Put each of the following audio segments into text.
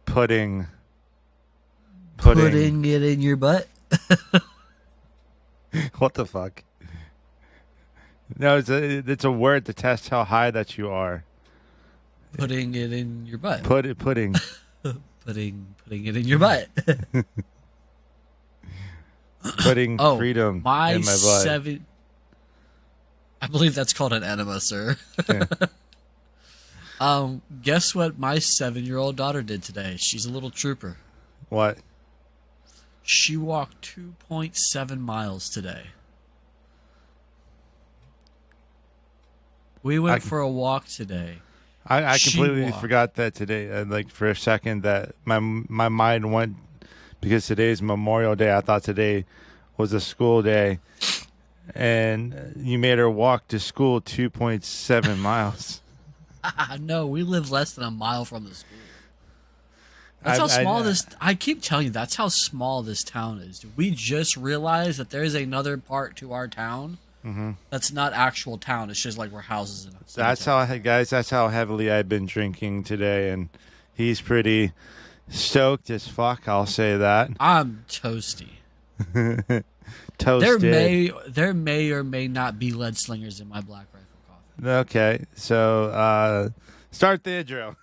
Putting it in your butt. What the fuck? No, it's a word to test how high that you are. Putting it in your butt. Pudding. putting it in your butt. Putting freedom in my butt. 7. I believe that's called an enema, sir. Yeah. Guess what my 7-year-old daughter did today? She's a little trooper. What? She walked 2.7 miles today. We went for a walk today. I completely forgot that today. Like for a second, that my mind went, because today's Memorial Day. I thought today was a school day, and you made her walk to school 2.7 miles. No, we live less than a mile from the school. That's how small this. I keep telling you, that's how small this town is. We just realized that there's another part to our town. Mm-hmm. That's not actual town. It's just like where houses and. That's how, guys. That's how heavily I've been drinking today, and he's pretty stoked as fuck. I'll say that. I'm toasty. Toasted. There may or may not be lead slingers in my Black Rifle coffee. Okay, so start the intro.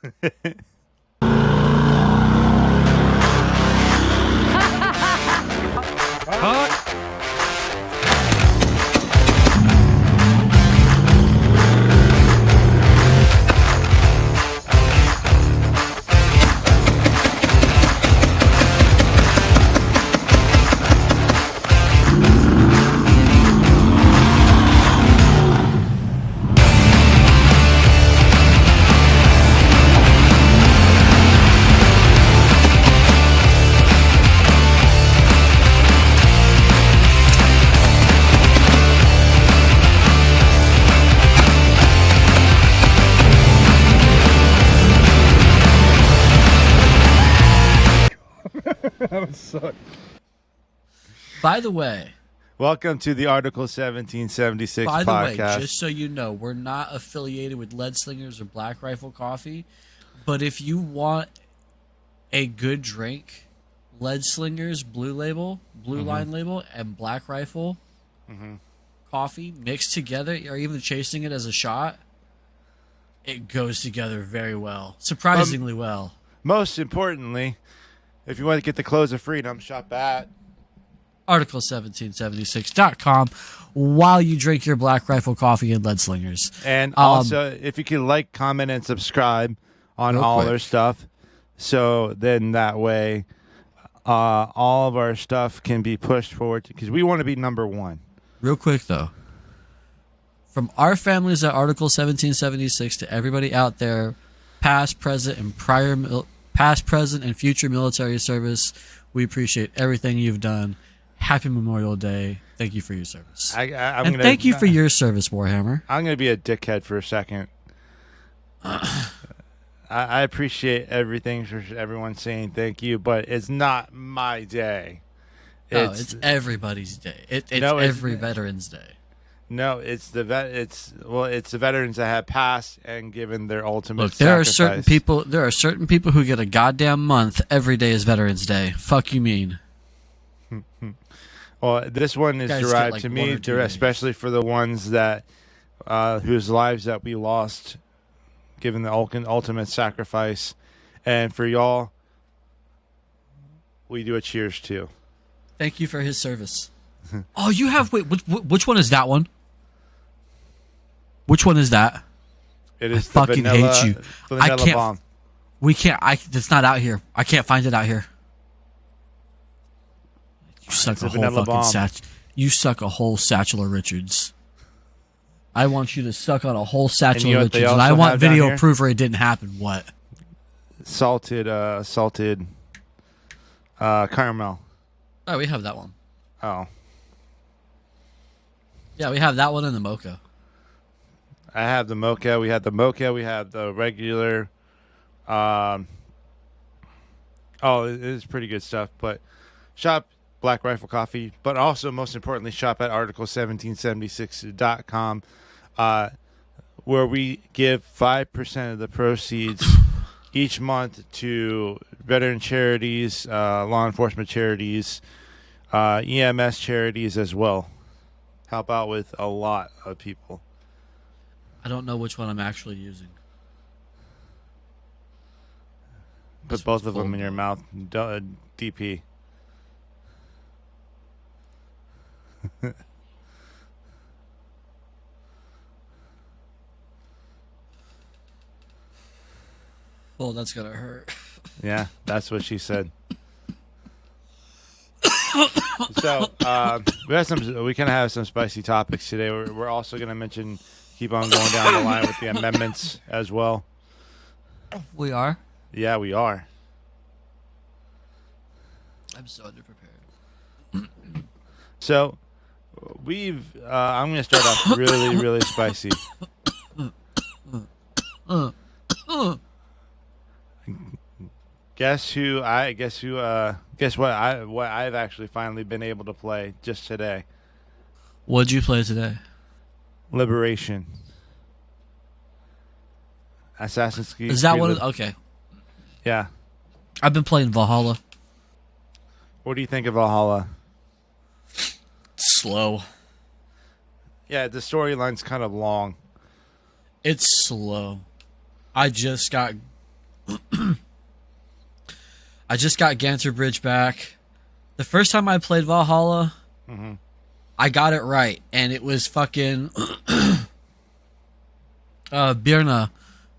That would suck. By the way, welcome to the Article 1776 podcast. By the way, just so you know, we're not affiliated with Lead Slingers or Black Rifle Coffee, but if you want a good drink, Lead Slingers, Blue Line label, and Black Rifle coffee mixed together, or even chasing it as a shot, it goes together very well. Surprisingly well. Most importantly, if you want to get the clothes of freedom, shop at article1776.com while you drink your Black Rifle coffee and Lead Slingers. And also, if you could like, comment, and subscribe on all their stuff, so then that way all of our stuff can be pushed forward, because we want to be number one. Real quick, though. From our families at Article 1776 to everybody out there, past, present, and future military service, we appreciate everything you've done. Happy Memorial Day. Thank you for your service. Thank you for your service, Warhammer. I'm going to be a dickhead for a second. I appreciate everything for everyone saying thank you, but it's not my day. It's everybody's day. It's every Veterans Day. No, it's the veterans that have passed and given their ultimate Look, sacrifice. There are certain people who get a goddamn month. Every day is Veterans Day. Fuck you mean? Well, this one is derived to me, especially for the ones that whose lives that we lost, given the ultimate sacrifice, and for y'all, we do a cheers too. Thank you for his service. Oh, you have which one is that one? Which one is that? It is I fucking hate you. I can't. Bomb. We can't. It's not out here. I can't find it out here. You suck a whole fucking satchel. You suck a whole satchel of Richards. I want you to suck on a whole satchel of Richards, and I want video proof or it didn't happen. What? Salted caramel. Oh, we have that one. Oh. Yeah, we have that one and the mocha. I have the mocha. We have the mocha. We have the regular. It is pretty good stuff. But shop Black Rifle Coffee. But also, most importantly, shop at article1776.com, where we give 5% of the proceeds each month to veteran charities, law enforcement charities, EMS charities as well. Help out with a lot of people. I don't know which one I'm actually using. Put both of them in your mouth. DP. Oh, that's gonna hurt. Yeah, that's what she said. So we kind of have some spicy topics today. We're also going to keep on going down the line with the amendments as well. We are? Yeah, we are. I'm so underprepared. So I'm going to start off really, really spicy. Guess what I've actually finally been able to play just today. What'd you play today? Liberation. Assassin's Creed. Is that one? Okay. Yeah. I've been playing Valhalla. What do you think of Valhalla? Slow. Yeah, the storyline's kind of long. It's slow. I just got Ganter Bridge back. The first time I played Valhalla, I got it right, and it was fucking Birna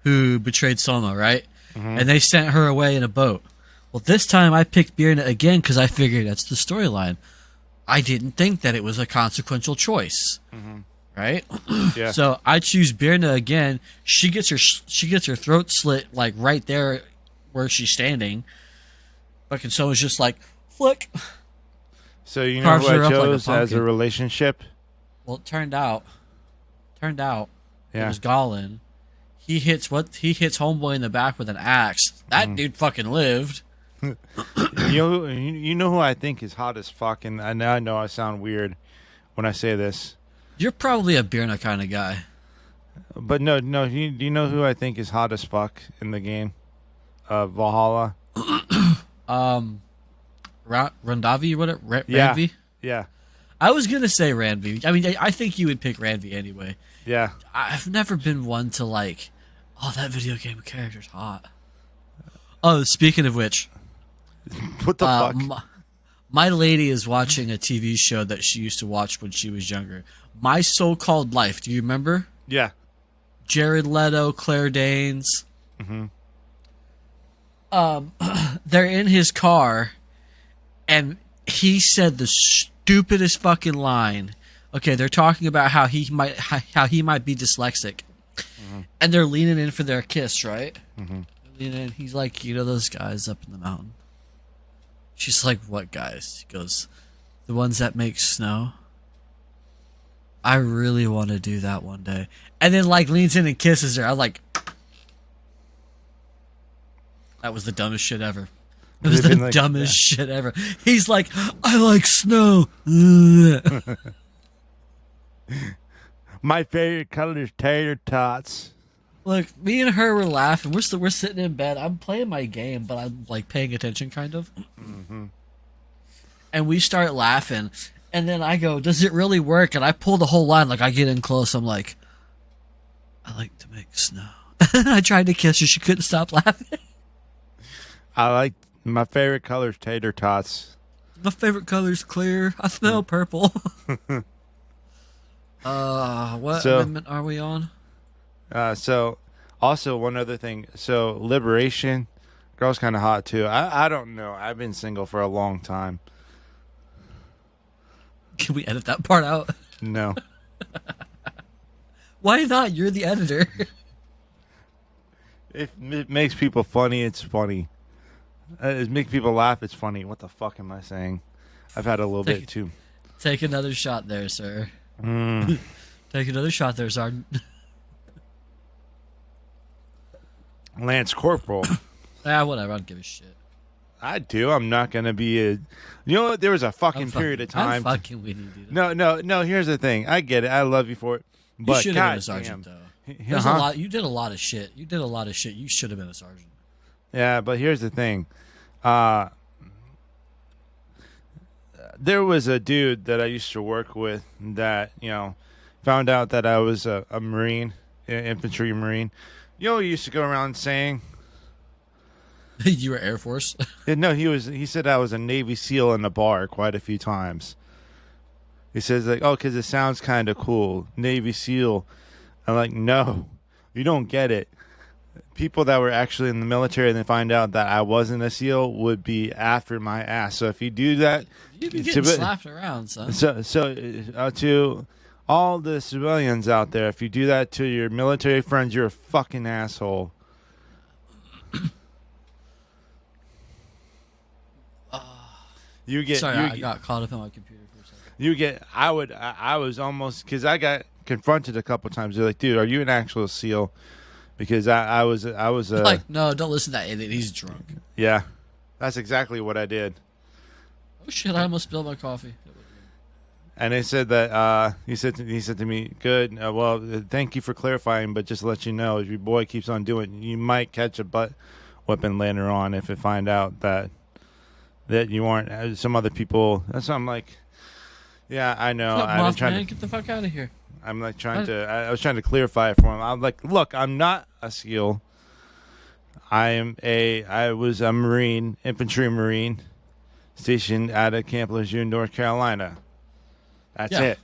who betrayed Soma, right? And they sent her away in a boat. Well, this time I picked Birna again because I figured that's the storyline. I didn't think that it was a consequential choice, right? Yeah. So I choose Birna again. She gets her throat slit like right there where she's standing. Fucking someone's just like, flick. So you know who I chose as a relationship? Well, it turned out it Yeah. was Gollin. He hits homeboy in the back with an axe. That dude fucking lived. You know who I think is hot as fuck, and I know I sound weird when I say this. You're probably a Birna kind of guy. But no. Do you know who I think is hot as fuck in the game? Valhalla. Randavi, what? Yeah. Ranvi? Yeah. I was gonna say Ranvi. I mean, I think you would pick Ranvi anyway. Yeah. I've never been one to like, oh, that video game character's hot. Oh, speaking of which, What the fuck? My lady is watching a TV show that she used to watch when she was younger. My So-Called Life. Do you remember? Yeah. Jared Leto, Claire Danes. They're in his car, and he said the stupidest fucking line. Okay, they're talking about how he might be dyslexic, and they're leaning in for their kiss, right? Leaning in. He's like, you know those guys up in the mountain. She's like, what guys? He goes, the ones that make snow. I really want to do that one day. And then like leans in and kisses her. I'm like, that was the dumbest shit ever. It was the dumbest shit ever. He's like, I like snow. My favorite color is tater tots. Look, me and her were laughing. We're sitting in bed. I'm playing my game, but I'm like paying attention, kind of. And we start laughing, and then I go, "Does it really work?" And I pull the whole line. Like I get in close. I'm like, I like to make snow. I tried to kiss her. She couldn't stop laughing. My favorite color is tater tots. My favorite color is clear. I smell purple. What amendment are we on? So also one other thing. So Liberation, girl's kind of hot too. I don't know. I've been single for a long time. Can we edit that part out? No. Why not? You're the editor. If it makes people funny, it's funny. It makes people laugh, it's funny. What the fuck am I saying? I've had a little bit too. Take another shot there, sir. Take another shot there, Sergeant. Lance Corporal. Whatever. I don't give a shit. I do. I'm not going to be a... You know what? There was a fucking period of time... I'm fucking with you, dude. No. Here's the thing. I get it. I love you for it. But you should have been a sergeant, though. There's a lot. You did a lot of shit. You should have been a sergeant. Yeah, but here's the thing. Uh, there was a dude that I used to work with that, found out that I was a Marine, infantry Marine. You know, he used to go around saying, You were Air Force? no, he said I was a Navy SEAL in the bar quite a few times. He says, like, oh, because it sounds kind of cool, Navy SEAL. I'm like, no, you don't get it. People that were actually in the military and they find out that I wasn't a SEAL would be after my ass. So if you do that, You'd be getting slapped around, son. So to all the civilians out there, if you do that to your military friends, you're a fucking asshole. You get. Sorry, I got caught up on my computer for a second. You get. I was almost, because I got confronted a couple times. They're like, dude, are you an actual SEAL? Because I was like, no, don't listen to that idiot. He's drunk. Yeah, that's exactly what I did. Oh shit! I almost spilled my coffee. And they said that he said to me, "Good. Well, thank you for clarifying, but just to let you know, if your boy keeps on doing it, you might catch a butt whipping later on if it find out that you aren't some other people." That's why I'm like, yeah, I know. What's up, man? Get the fuck out of here. I'm like I was trying to clarify it for him. I'm like, look, I'm not a SEAL. I was a Marine, infantry Marine, stationed out of Camp Lejeune, North Carolina. That's it.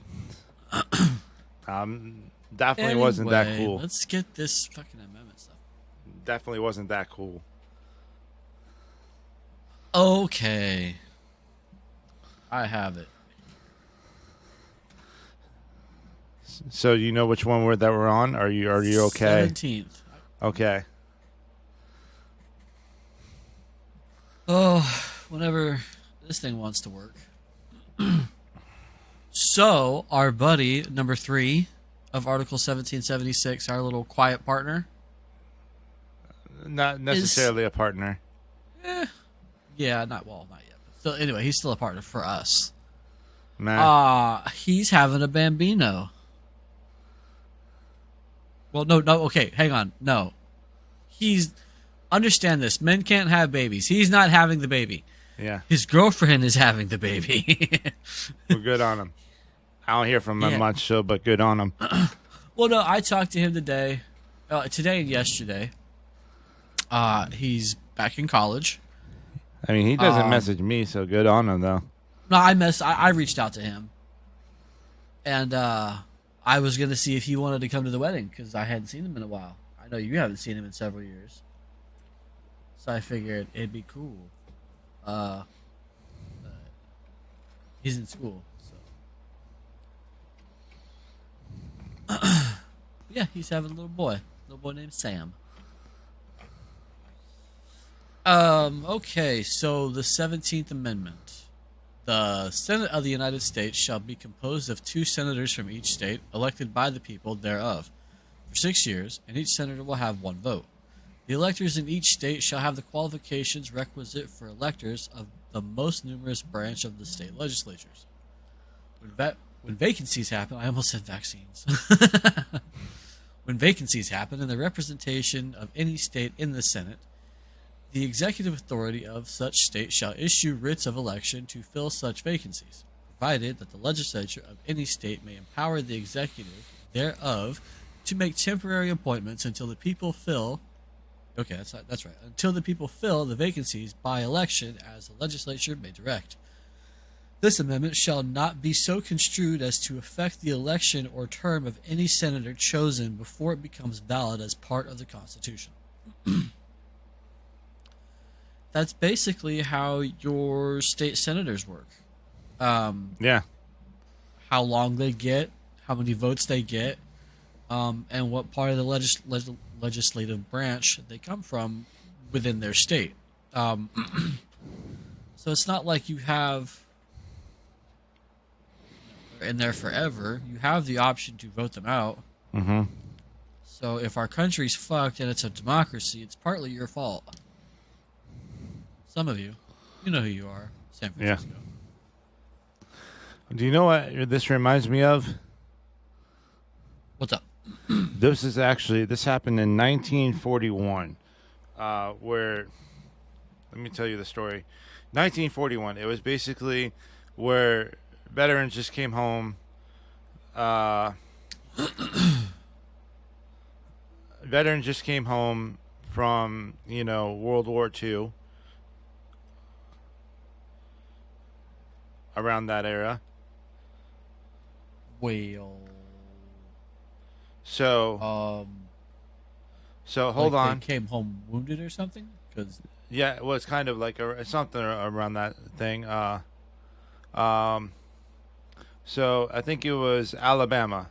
Definitely wasn't that cool. Let's get this fucking amendment stuff. Definitely wasn't that cool. Okay. I have it. So you know which one that we're on? Are you okay? 17th. Okay. Oh, whenever this thing wants to work. So, our buddy, number 3 of Article 1776, our little quiet partner. Not necessarily a partner. Yeah, not yet. So, anyway, he's still a partner for us. Nah. He's having a bambino. Well, no, okay, hang on. No. Understand this. Men can't have babies. He's not having the baby. Yeah. His girlfriend is having the baby. Well, good on him. I don't hear from him much, but good on him. Well, no, I talked to him today and yesterday. He's back in college. I mean, he doesn't message me, so good on him, though. No, I reached out to him. And I was going to see if he wanted to come to the wedding, because I hadn't seen him in a while. I know you haven't seen him in several years. So I figured it'd be cool. He's in school, so. Yeah, he's having a little boy named Sam. Okay, so the 17th Amendment. The Senate of the United States shall be composed of 2 senators from each state, elected by the people thereof, for 6 years, and each senator will have 1 vote. The electors in each state shall have the qualifications requisite for electors of the most numerous branch of the state legislatures. When vacancies happen, I almost said vaccines. When vacancies happen in the representation of any state in the Senate, the executive authority of such state shall issue writs of election to fill such vacancies, provided that the legislature of any state may empower the executive thereof to make temporary appointments until the people fill. Okay, that's right. Until the people fill the vacancies by election as the legislature may direct. This amendment shall not be so construed as to affect the election or term of any senator chosen before it becomes valid as part of the Constitution. That's basically how your state senators work. Yeah. How long they get, how many votes they get, and what part of the legislative branch they come from within their state. So it's not like you have in there forever. You have the option to vote them out. Mm-hmm. So if our country's fucked and it's a democracy, it's partly your fault. Some of you know who you are, San Francisco. Yeah. Do you know what this reminds me of? What's up? This happened in 1941, where let me tell you the story. 1941. It was basically where veterans just came home. Veterans just came home from World War II. Around that era. Well. So hold on. They came home wounded or something? Because yeah, it was kind of like something around that thing. So I think it was Alabama.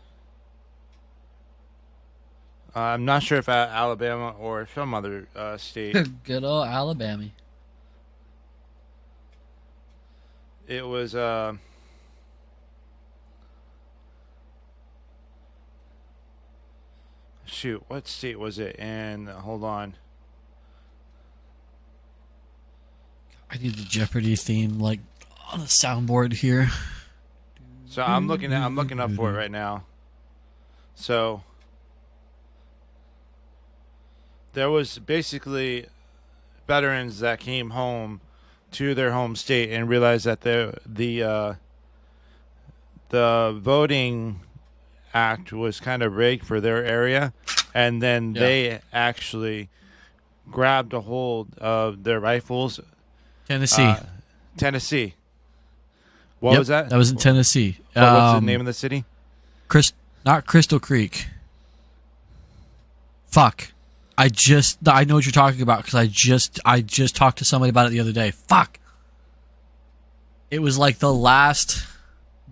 I'm not sure if Alabama or some other state. good old Alabama. It was shoot, what state was it? And hold on. I need the Jeopardy theme like on a soundboard here. So I'm looking up for it right now. So there was basically veterans that came home to their home state and realized that the voting act was kind of rigged for their area, and then they actually grabbed a hold of their rifles. Tennessee. What was that? That was in Tennessee. What's the name of the city? Not Crystal Creek. Fuck. I know what you're talking about because I just talked to somebody about it the other day. Fuck. It was like the last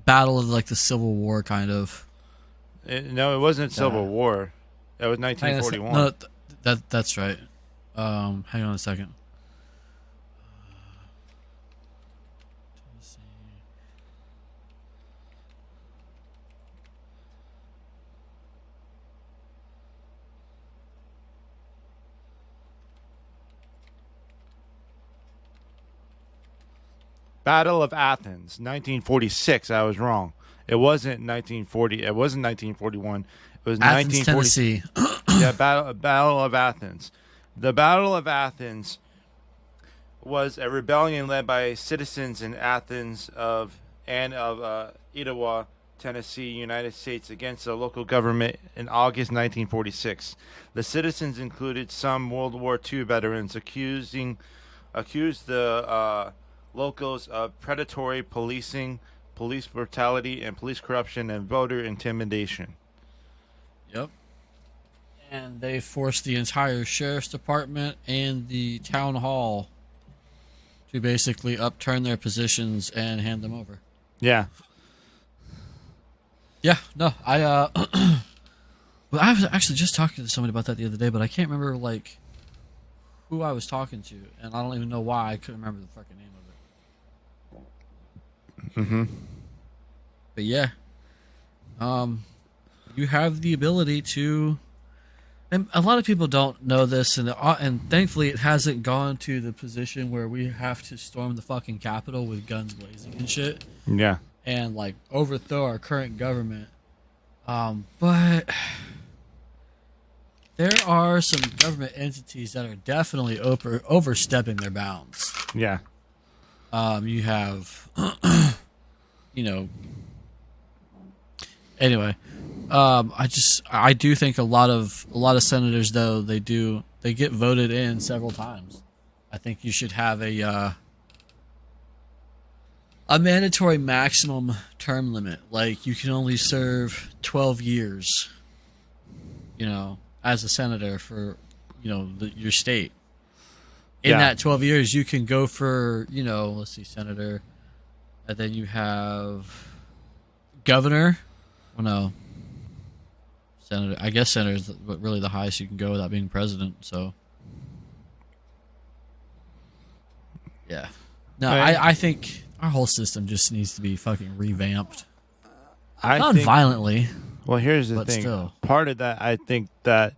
battle of like the Civil War, kind of. No, it wasn't Civil War. That was 1941. No, that's right. Hang on a second. Battle of Athens, 1946. I was wrong. It wasn't 1940. It wasn't 1941. It was Athens, 1940. Tennessee. Yeah, Battle of Athens. The Battle of Athens was a rebellion led by citizens in Athens of Etowah, Tennessee, United States, against the local government in August 1946. The citizens included some World War II veterans accused the locals of predatory policing, police brutality, and police corruption and voter intimidation. Yep. And they forced the entire sheriff's department and the town hall to basically upturn their positions and hand them over. Yeah. Yeah, no, I was actually just talking to somebody about that the other day, but I can't remember like who I was talking to, and I don't even know why I couldn't remember the fucking name of it. Mm-hmm. But yeah, you have the ability to, and a lot of people don't know this, and thankfully it hasn't gone to the position where we have to storm the fucking Capitol with guns blazing and shit. Yeah. And like overthrow our current government. But there are some government entities that are definitely overstepping their bounds. Yeah. You have, Anyway, I do think a lot of senators though they get voted in several times. I think you should have a mandatory maximum term limit. Like you can only serve 12 years, as a senator for, your state. In that 12 years, you can go for, let's see, senator, and then you have governor. Well, no, senator. I guess senator is really the highest you can go without being president. So, yeah. No, I think our whole system just needs to be fucking revamped. Not violently. Well, here's the thing. Still. Part of that, I think that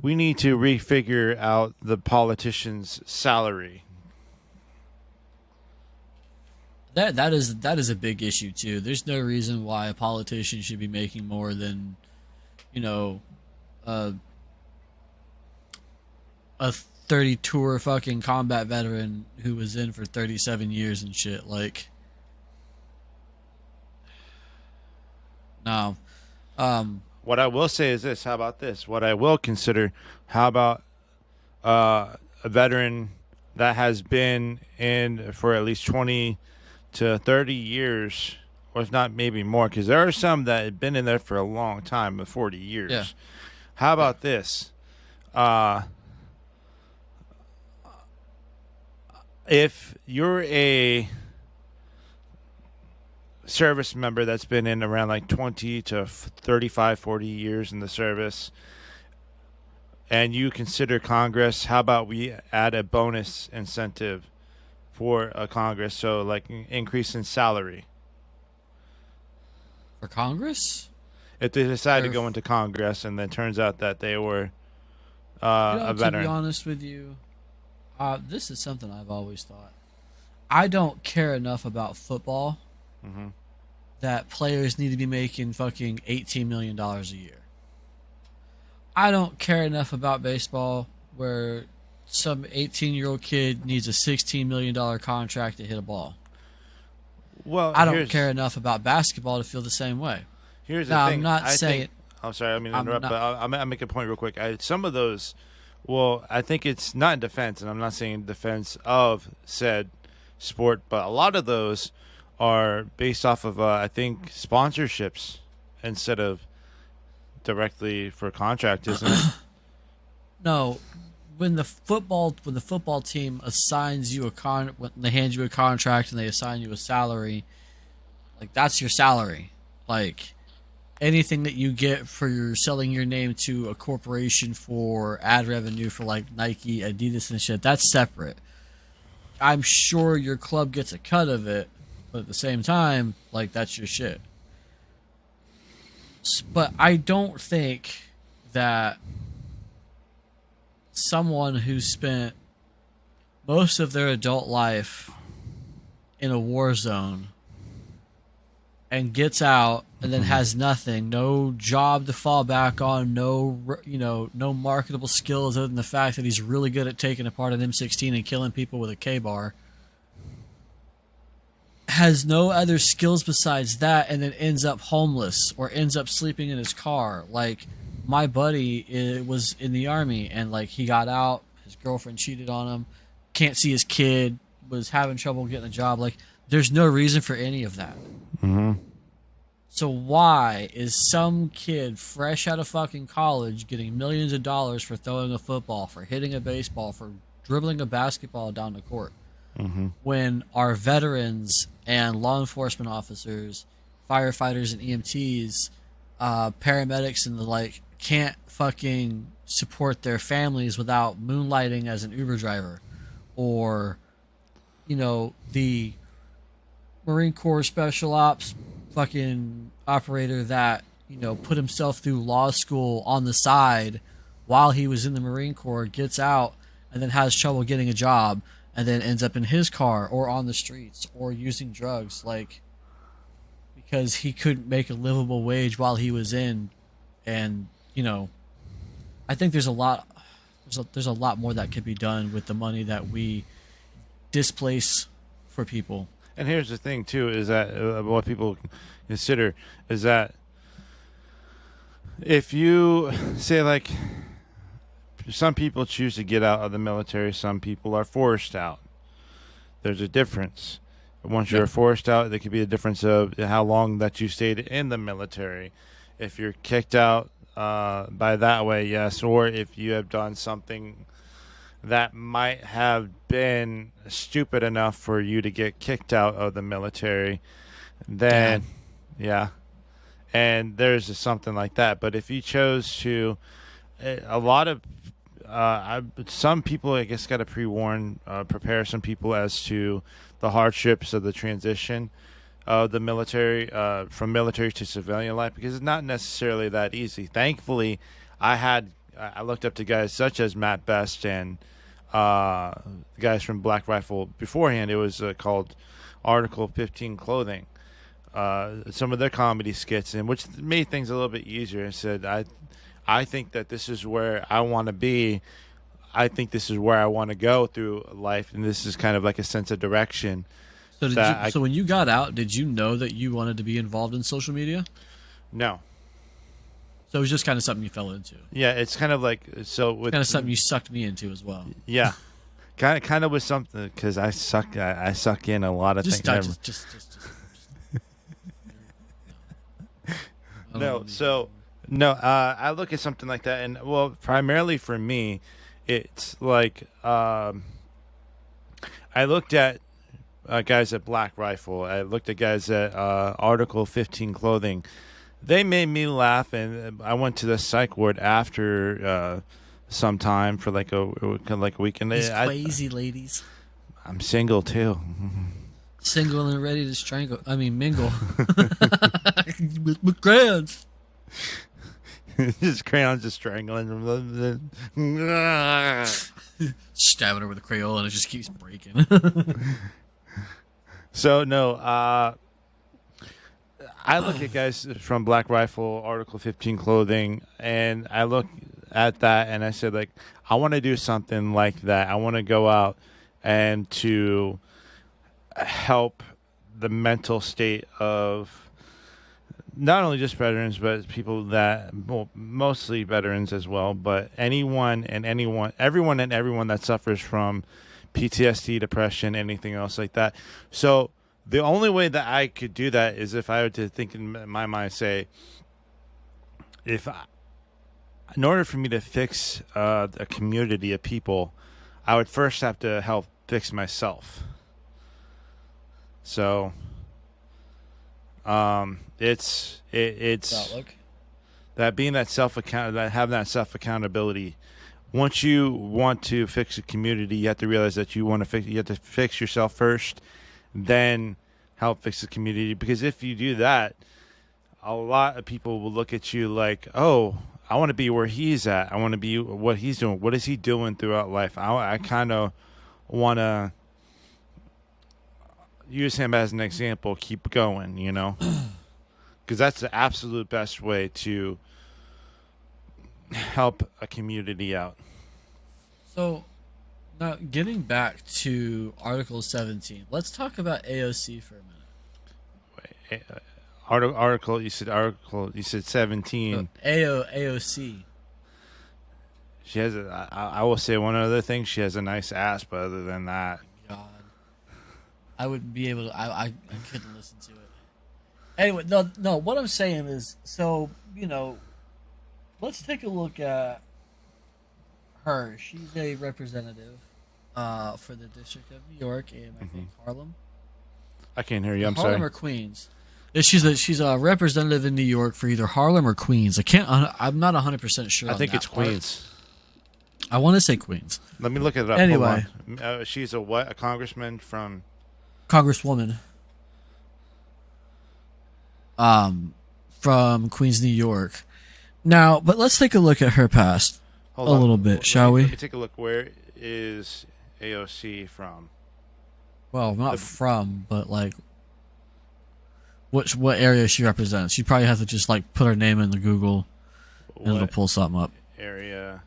we need to refigure out the politician's salary. That is a big issue too. There's no reason why a politician should be making more than, a 30 tour fucking combat veteran who was in for 37 years and shit. Like, no. What I will say is this. How about this? What I will consider, how about a veteran that has been in for at least 20 to 30 years, or if not maybe more, because there are some that have been in there for a long time, 40 years. Yeah. How about this? If you're a service member that's been in around like 20 to 35, 40 years in the service, and you consider Congress, how about we add a bonus incentive for a Congress? So like an increase in salary. For Congress? If they decide to Or go into Congress and then turns out that they were to a veteran. be honest with you, this is something I've always thought. I don't care enough about football that players need to be making fucking $18 million a year. I don't care enough about baseball where some 18-year-old kid needs a $16 million contract to hit a ball. Well, I don't care enough about basketball to feel the same way. Here's the Now, thing. I'm not saying... I'm sorry, I mean to interrupt, not- but I'll make a point real quick. Some of those, well, I think it's not in defense, and I'm not saying defense of said sport, but a lot of those are based off of, I think, sponsorships instead of directly for contract, isn't it? No, when the football team assigns you when they hand you a contract and they assign you a salary, like that's your salary. Like anything that you get for your selling your name to a corporation for ad revenue for like Nike, Adidas and shit, that's separate. I'm sure your club gets a cut of it, but at the same time, like that's your shit. But I don't think that someone who spent most of their adult life in a war zone and gets out and then has nothing, no job to fall back on, no marketable skills other than the fact that he's really good at taking apart an M16 and killing people with a K-bar, has no other skills besides that, and then ends up homeless or ends up sleeping in his car. Like, my buddy was in the Army, and like he got out, his girlfriend cheated on him, can't see his kid, was having trouble getting a job. Like, there's no reason for any of that. So why is some kid fresh out of fucking college getting millions of dollars for throwing a football, for hitting a baseball, for dribbling a basketball down the court, when our veterans and law enforcement officers, firefighters and EMTs, paramedics and the like can't fucking support their families without moonlighting as an Uber driver, or the Marine Corps Special Ops fucking operator that put himself through law school on the side while he was in the Marine Corps, gets out and then has trouble getting a job and then ends up in his car or on the streets or using drugs, like, because he couldn't make a livable wage while he was in. And I think there's a lot more that could be done with the money that we displace for people. And here's the thing too, is that what people consider is that if you say, like, some people choose to get out of the military, some people are forced out. There's a difference. Once you're forced out, there could be a difference of how long that you stayed in the military. If you're kicked out by that way, yes, or if you have done something that might have been stupid enough for you to get kicked out of the military, then and there's just something like that. But if you chose to, a lot of some people, I guess, got to prepare some people as to the hardships of the transition of the military, from military to civilian life, because it's not necessarily that easy. Thankfully, I looked up to guys such as Matt Best and guys from Black Rifle. Beforehand, it was called Article 15 Clothing. Some of their comedy skits, and which made things a little bit easier. And said, I think that this is where I want to be. I think this is where I want to go through life, and this is kind of like a sense of direction. So so when you got out, did you know that you wanted to be involved in social media? No. So it was just kind of something you fell into. Yeah, it's kind of like so. With Kind of something you sucked me into as well. Yeah, kind of with something because I suck in a lot of things. No, so no, I look at something like that, and well, primarily for me, it's like I looked at guys at Black Rifle. I looked at guys at Article 15 Clothing. They made me laugh, and I went to the psych ward after some time for like a weekend. These crazy ladies. I'm single too. Single and ready to mingle. with crayons. Just crayons just strangling. Stabbing her with a Crayola and it just keeps breaking. So, no, I look at guys from Black Rifle, Article 15 Clothing, and I look at that and I said, like, I want to do something like that. I want to go out and to help the mental state of not only just veterans, but people that, well, mostly veterans as well, but everyone that suffers from PTSD, depression, anything else like that. So the only way that I could do that is if I were to think in my mind, say, in order for me to fix a community of people, I would first have to help fix myself. So, it's that being that having that self accountability. Once you want to fix a community, you have to realize that you have to fix yourself first, then help fix the community. Because if you do that, a lot of people will look at you like, oh, I want to be where he's at. I want to be what he's doing. What is he doing throughout life? I kind of want to use him as an example. Keep going, because that's the absolute best way to help a community out. So now getting back to Article 17, let's talk about AOC for a minute. Wait, article you said 17. AOC. She has I will say one other thing, she has a nice ass, but other than that, God, I wouldn't be able to. I couldn't listen to it. Anyway, no. What I'm saying is, so let's take a look at her. She's a representative for the District of New York and I think Harlem. I can't hear you. I'm Harlem sorry. or Queens. She's a representative in New York for either Harlem or Queens. I'm not 100% sure. I think it's Queens. I want to say Queens. Let me look it up. Anyway, she's a what? A congressman from. Congresswoman. From Queens, New York. Now, but let's take a look at her past little bit, shall we? Let me take a look. Where is AOC from? Well, not from, but like, what area she represents. You probably have to just like put her name in the Google, and it'll pull something up. Area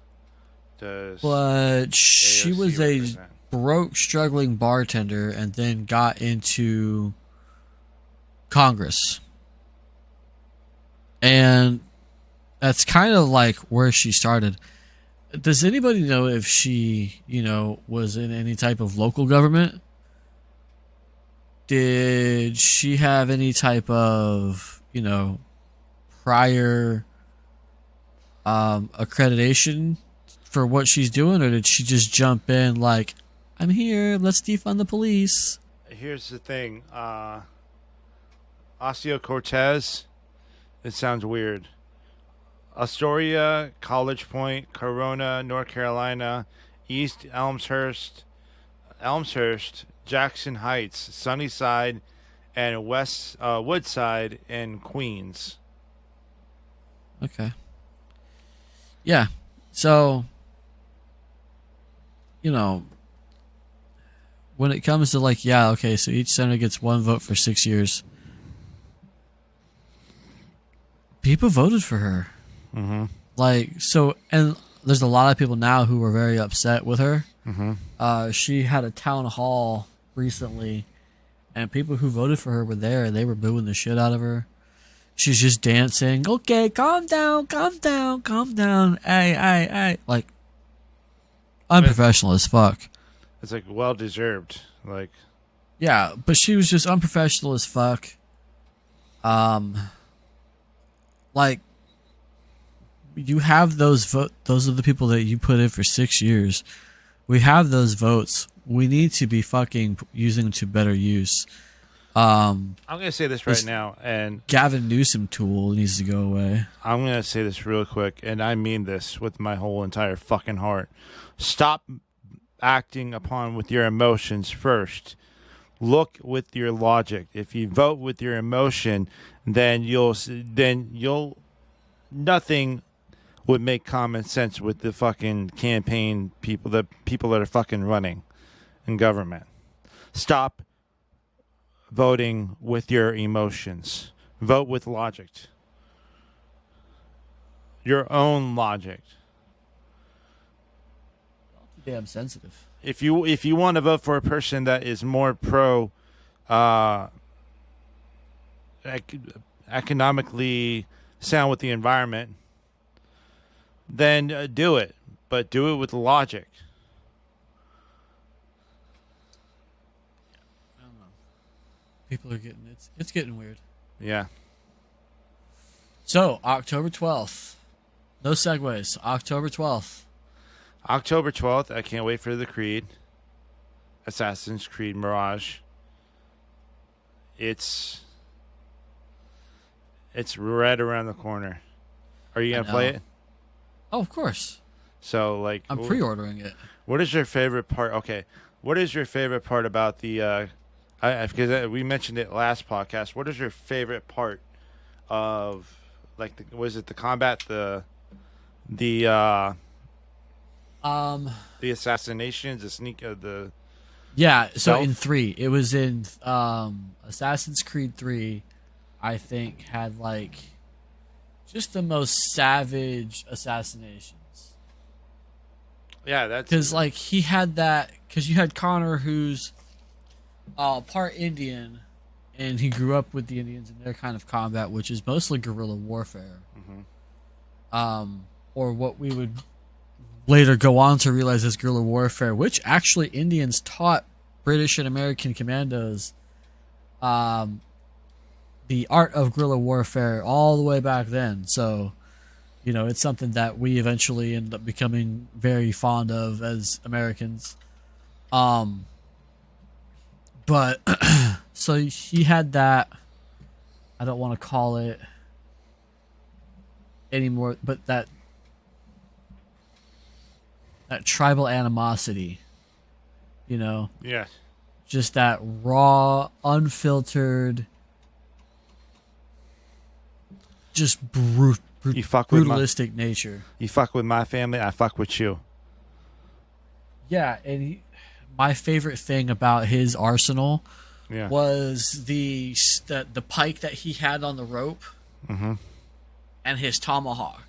does? But she was represent? a broke, struggling bartender, and then got into Congress, and that's kind of like where she started. Does anybody know if she, was in any type of local government? Did she have any type of, prior accreditation for what she's doing? Or did she just jump in like, I'm here, let's defund the police? Here's the thing. Ocasio-Cortez, it sounds weird. Astoria, College Point, Corona, North Carolina, East Elmhurst, Jackson Heights, Sunnyside, and West Woodside in Queens. Okay. Yeah. So, when it comes to so each senator gets one vote for 6 years. People voted for her. Mm-hmm. And there's a lot of people now who are very upset with her. Mm-hmm. She had a town hall recently, and people who voted for her were there. They were booing the shit out of her. She's just dancing. Okay, calm down, calm down, calm down. Hey. Like, unprofessional as fuck. It's like well deserved. Like, yeah, but she was just unprofessional as fuck. Like, you have those those are the people that you put in for 6 years. We have those votes. We need to be fucking using them to better use. I'm gonna say this right now, and Gavin Newsom tool needs to go away. I'm gonna say this real quick, and I mean this with my whole entire fucking heart. Stop acting upon with your emotions first. Look with your logic. If you vote with your emotion, then you'll nothing would make common sense with the fucking campaign people, the people that are fucking running in government. Stop voting with your emotions. Vote with logic. Your own logic. Damn sensitive. If you want to vote for a person that is more pro economically sound with the environment, then do it. But do it with logic. I don't know. People are getting it's getting weird. Yeah. So, October 12th. No segues. October 12th. October 12th, I can't wait for the Creed. Assassin's Creed Mirage. It's right around the corner. Are you going to play it? Oh, of course. So, like, I'm pre-ordering it. What is your favorite part? Okay. What is your favorite part about the because we mentioned it last podcast. What is your favorite part of, like, was it the combat, the assassinations, the sneak, the yeah. So stealth? in 3, it was in Assassin's Creed 3. I think had like just the most savage assassinations. Yeah, that's because like he had that because you had Connor who's part Indian, and he grew up with the Indians in their kind of combat, which is mostly guerrilla warfare. Mm-hmm. Or what we would later go on to realize as guerrilla warfare, which actually Indians taught British and American commandos the art of guerrilla warfare all the way back then. So, you know, it's something that we eventually end up becoming very fond of as Americans. But so he had that. I don't want to call it anymore, but that tribal animosity, you know? Yeah. Just that raw, unfiltered, just brutalistic nature. You fuck with my family, I fuck with you. Yeah, and my favorite thing about his arsenal was the pike that he had on the rope, mm-hmm. and his tomahawk.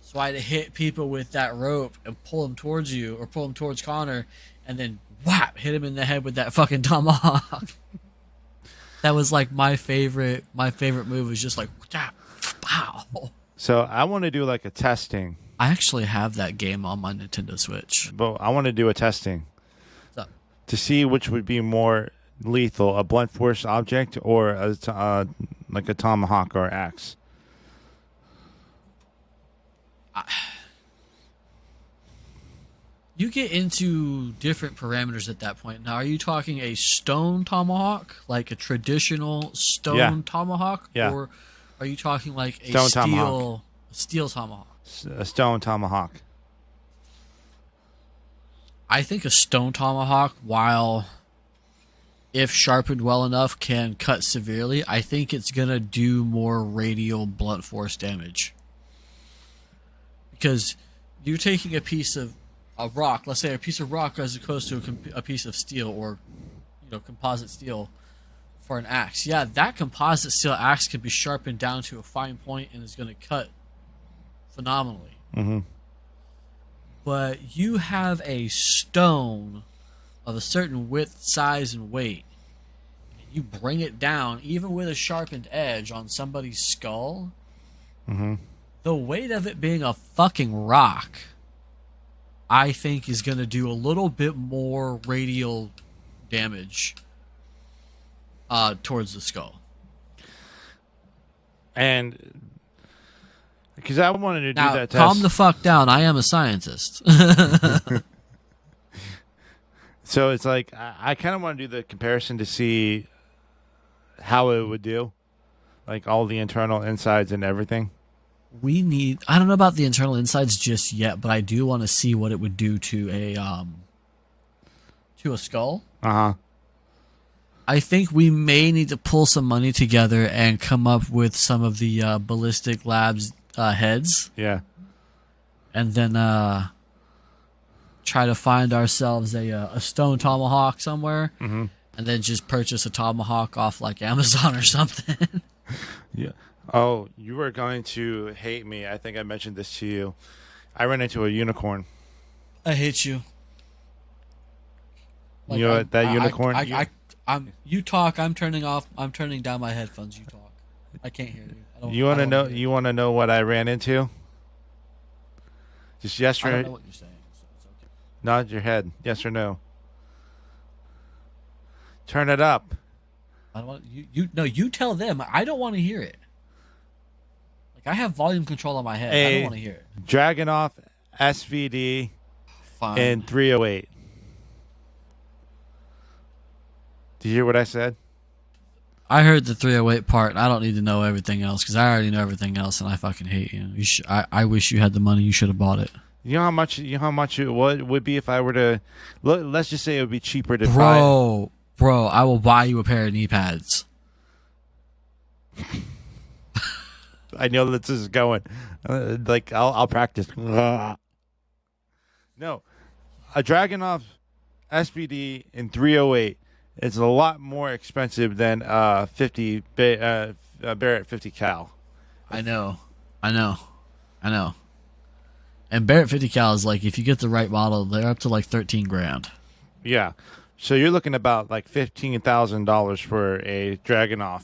So I had to hit people with that rope and pull them towards you, or pull them towards Connor, and then whap, hit him in the head with that fucking tomahawk. That was like my favorite move was just like, pow. So I want to do like a testing. I actually have that game on my Nintendo Switch. But I want to do a testing. What's up? To see which would be more lethal, a blunt force object or like a tomahawk or axe. You get into different parameters at that point. Now, are you talking a stone tomahawk, like a traditional stone tomahawk? Yeah. Or are you talking like a stone steel tomahawk? A stone tomahawk. I think a stone tomahawk, while if sharpened well enough can cut severely, I think it's going to do more radial blunt force damage. Because you're taking a piece of a rock, let's say a piece of rock as opposed to a piece of steel, or composite steel for an axe. Yeah, that composite steel axe can be sharpened down to a fine point and is going to cut phenomenally. Mm-hmm. but you have a stone of a certain width, size, and weight, and you bring it down, even with a sharpened edge, on somebody's skull, the weight of it being a fucking rock, I think is going to do a little bit more radial damage towards the skull. And because I wanted to do Now, that test. calm the fuck down. I am a scientist. So it's like I kind of want to do the comparison to see how it would do, like all the internal insides and everything. I don't know about the internal insides just yet, but I do want to see what it would do to a skull. I think we may need to pull some money together and come up with some of the ballistic labs heads. Yeah. And then try to find ourselves a stone tomahawk somewhere, and then just purchase a tomahawk off like Amazon or something. Yeah. Oh, you were going to hate me. I think I mentioned this to you. I ran into a unicorn. I hate you. Like, you know what, that unicorn? You talk. I'm turning down my headphones. You talk. I can't hear you. You want to know? You want to know what I ran into? Just yes or no. I don't know what you're saying. So it's okay. Nod your head. Yes or no. Turn it up. I don't want you. No, you tell them. I don't want to hear it. Like, I have volume control on my head. I don't want to hear it. Dragonov SVD Fine. and 308. Did you hear what I said? I heard the 308 part. I don't need to know everything else because I already know everything else, and I fucking hate you. I wish you had the money. You should have bought it. You know how much it would be if I were to let's just say it would be cheaper to buy it. Bro, I will buy you a pair of knee pads. I know that this is going. Like I'll practice. No, a Dragonov SPD in 308 is a lot more expensive than 50 Barrett 50 cal. I know. And Barrett 50 cal is like, if you get the right model, they're up to like $13,000. Yeah, so you're looking about like $15,000 for a Dragonov.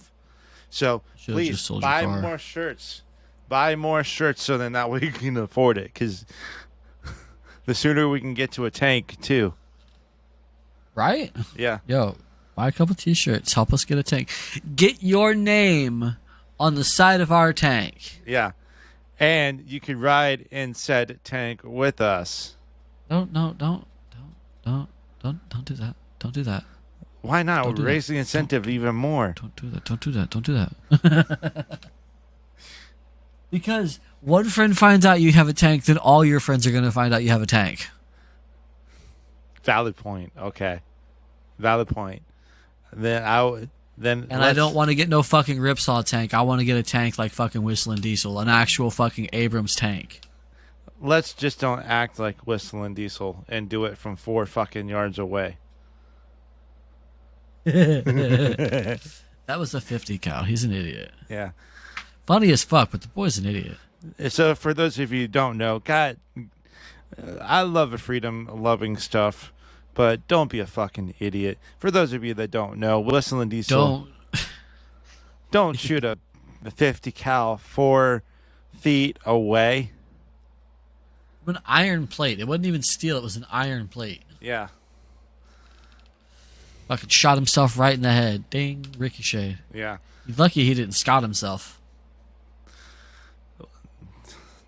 So please buy more shirts. Buy more shirts so then that way you can afford it. Because the sooner we can get to a tank too. Right? Yeah. Yo, buy a couple t-shirts. Help us get a tank. Get your name on the side of our tank. Yeah. And you can ride in said tank with us. Don't do that. Don't do that. Why not? Raise the incentive even more. Don't do that. Because one friend finds out you have a tank, then all your friends are going to find out you have a tank. Valid point. Okay. Valid point. I don't want to get no fucking Ripsaw tank. I want to get a tank like fucking Whistling Diesel, an actual fucking Abrams tank. Let's just don't act like Whistling Diesel and do it from 4 fucking yards away. That was a 50 cal. He's an idiot. Yeah. Funny as fuck, but the boy's an idiot. So for those of you who don't know, God, I love the freedom-loving stuff, but don't be a fucking idiot. For those of you that don't know, Whistling Diesel don't shoot a 50 cal 4 feet away. An iron plate. It wasn't even steel. It was an iron plate. Yeah. Fucking shot himself right in the head. Ding. Ricochet. Yeah. He's lucky he didn't scot himself.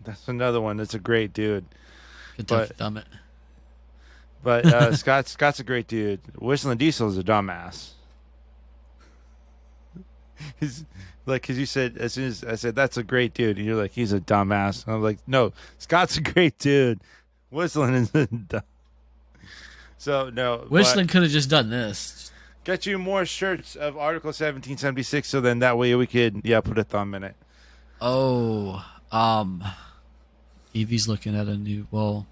That's another one. That's a great dude. Kentucky Dummit. But Scott's a great dude. Whistling Diesel is a dumbass. He's like, because you said, as soon as I said that's a great dude, and you're like, he's a dumbass. And I'm like, no, Scott's a great dude. Whistling is a dumb. So no, Whistling could have just done this. Get you more shirts of Article 1776, so then that way we could put a thumb in it. Oh, Evie's looking at a new. Well,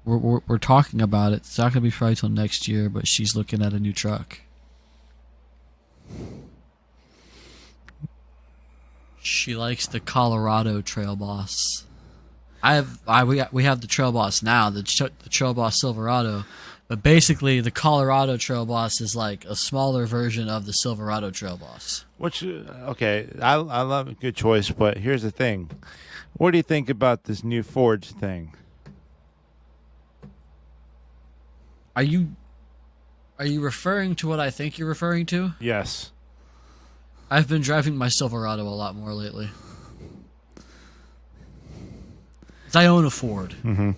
we're talking about it. It's not gonna be probably till next year, but she's looking at a new truck. She likes the Colorado Trail Boss. We have the Trail Boss now, the Trail Boss Silverado, but basically the Colorado Trail Boss is like a smaller version of the Silverado Trail Boss. Which okay, I love a good choice, but here's the thing: what do you think about this new Ford thing? Are you referring to what I think you're referring to? Yes. I've been driving my Silverado a lot more lately. I own a Ford. Mm-hmm.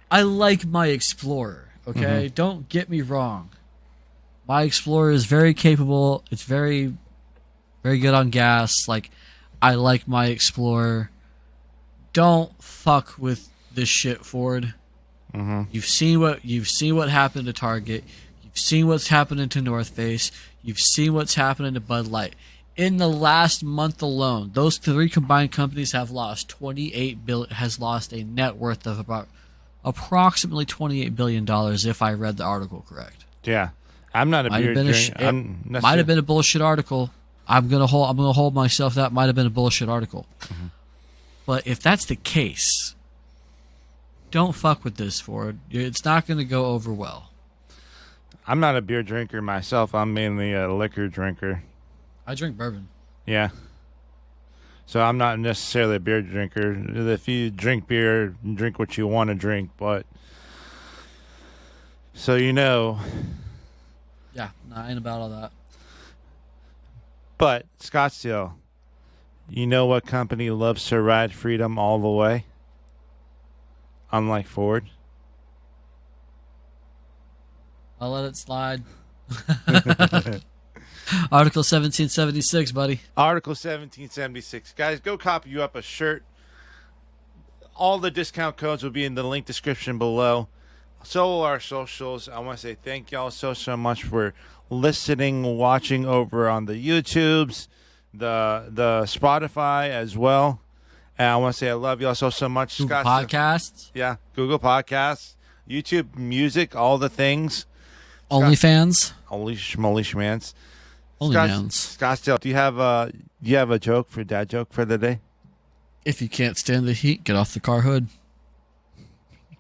I like my Explorer, okay? Mm-hmm. Don't get me wrong. My Explorer is very capable. It's very, very good on gas. Like, I like my Explorer. Don't fuck with this shit, Ford. Mm-hmm. You've seen what happened to Target. You've seen what's happening to North Face. You've seen what's happening to Bud Light. In the last month alone, those three combined companies have lost has lost a net worth of about approximately $28 billion, if I read the article correct. Yeah, I'm not a beer drinker. It might have been a bullshit article. I'm gonna hold myself. That might have been a bullshit article. Mm-hmm. But if that's the case, don't fuck with this, Ford. It's not gonna go over well. I'm not a beer drinker myself. I'm mainly a liquor drinker. I drink bourbon. Yeah. So I'm not necessarily a beer drinker. If you drink beer, drink what you want to drink. But so you know. Yeah, no, I ain't about all that. But Scottsdale, you know what company loves to ride freedom all the way? Unlike Ford. I'll let it slide. Article 1776, buddy. Article 1776. Guys, go copy you up a shirt. All the discount codes will be in the link description below. So our socials. I want to say thank y'all so much for listening, watching over on the YouTubes, the Spotify as well. And I want to say I love y'all so much. Google Scott, Podcasts. Yeah, Google Podcasts, YouTube Music, all the things. OnlyFans. Holy schmoly schmans. Scottsdale, do you have a joke for dad joke for the day? If you can't stand the heat, get off the car hood.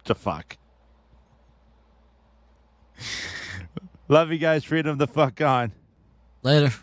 The fuck. Love you guys. Freedom the fuck on. Later.